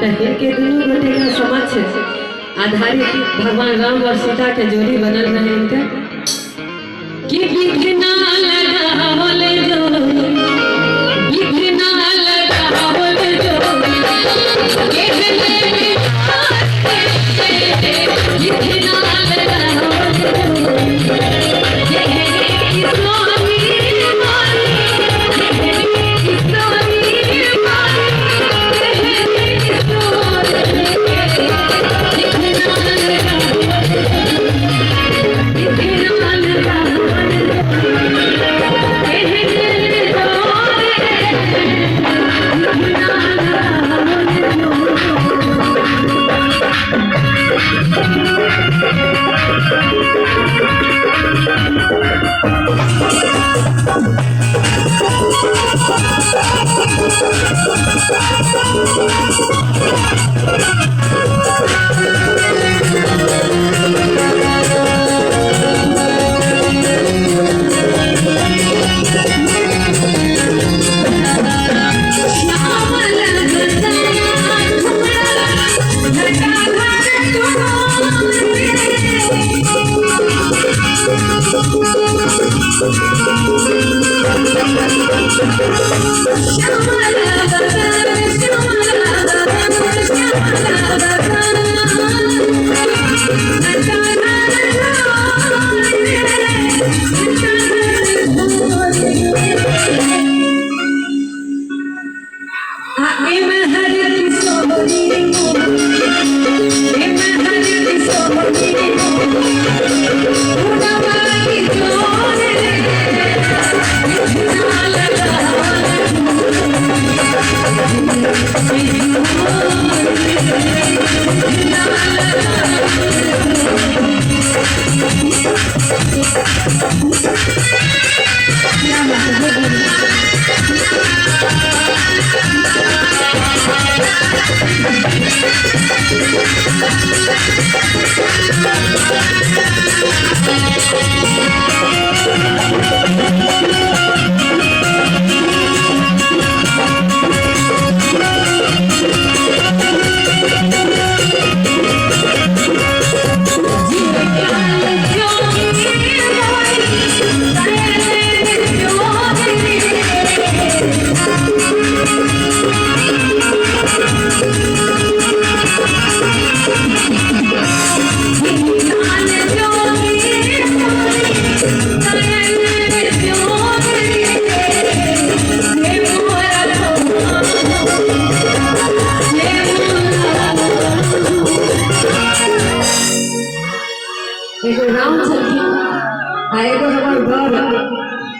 इनके दोनों गोटे का समक्ष आधारित भगवान राम और सीता के जोड़ी बनल रहे इनके कि विघ्ना लगावल जोड़ी विघ्ना लगावल जोड़ी कहले विघ्ना लगावल जोड़ी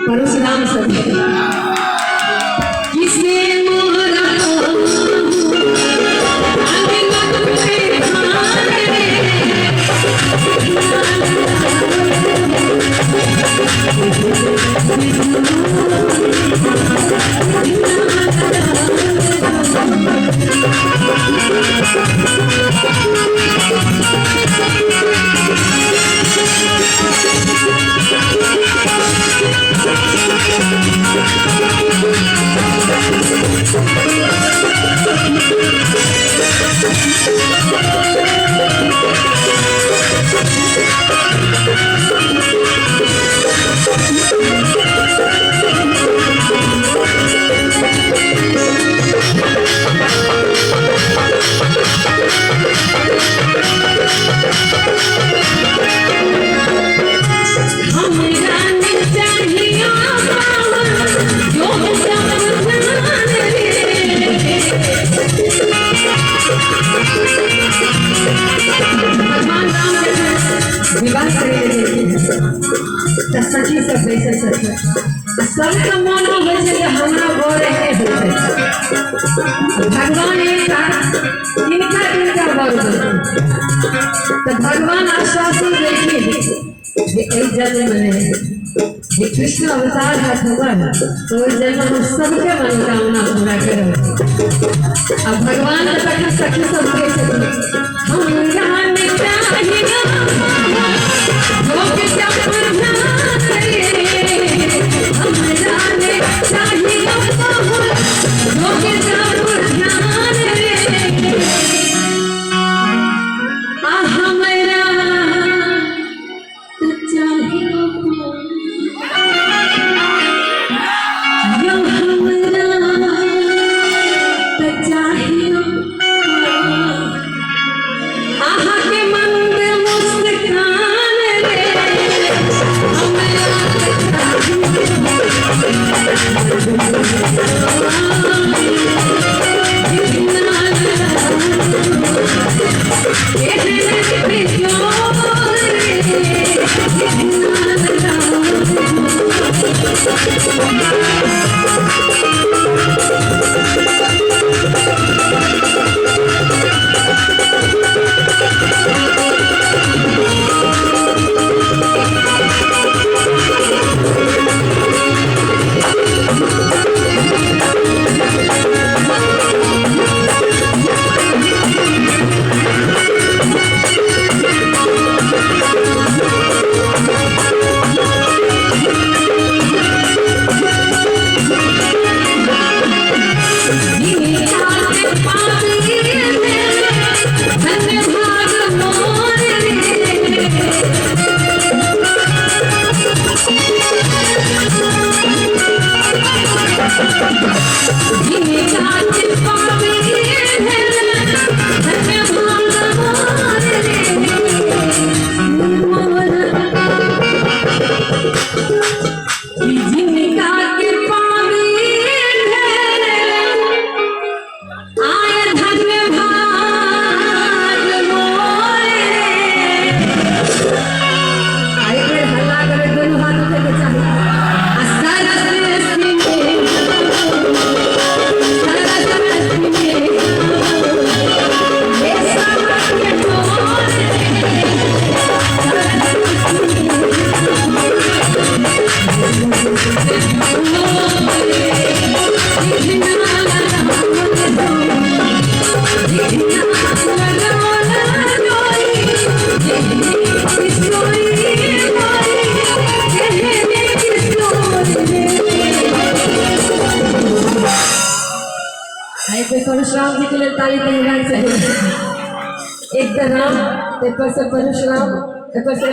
परशुराम सत्य किसने मोहरा सखी सब बैठे सबके मन में हो हमरा गोरे भगवान एक इनका बर तो भगवान आश्वासन देखे जन्म में कृष्ण अवतार है भगवान तो जन्म सबके मनोकामना पूरा करो। अब भगवान सखी सब हम चाहिए परशुराम जी के लिए ताली बजाने से एक राम पेपर से परशुराम पेपर से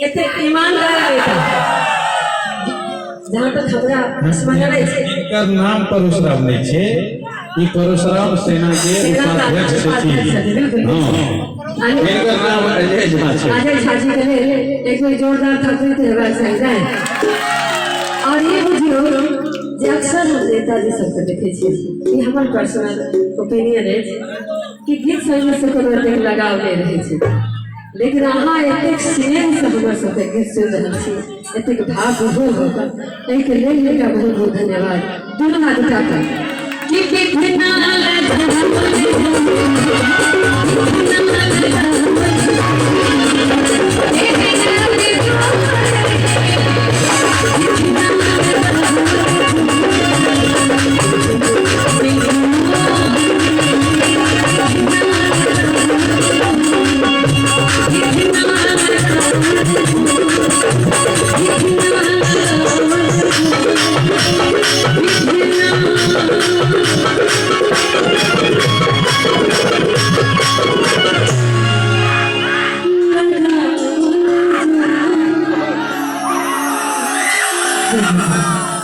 इतने ईमानदार बेटा जहाँ तक हमरा स्मरण है एकर नाम परशुराम नहीं छे ई परशुराम सेना के उपाध्यक्ष छथि हां एकर नाम अजय झा छे अजय झा जी के लिए एक जोरदार ताली देबाक चाही और ये बुझियो जे अक्सर हम नेताजी सबके देखे छियै ई हमर पर्सनल ओपिनियन है कि गीत संगीत से कोनो एतेक लगाव नहीं रहे छै लेकिन अहाँ एतेक स्नेह से हमर सबके गीत सुनि रहल छी एतेक भाव विभोर होकर एहिके लेल हिनका बहुत बहुत धन्यवाद दुनू हाथ उठा कऽ कि बिना Thank you.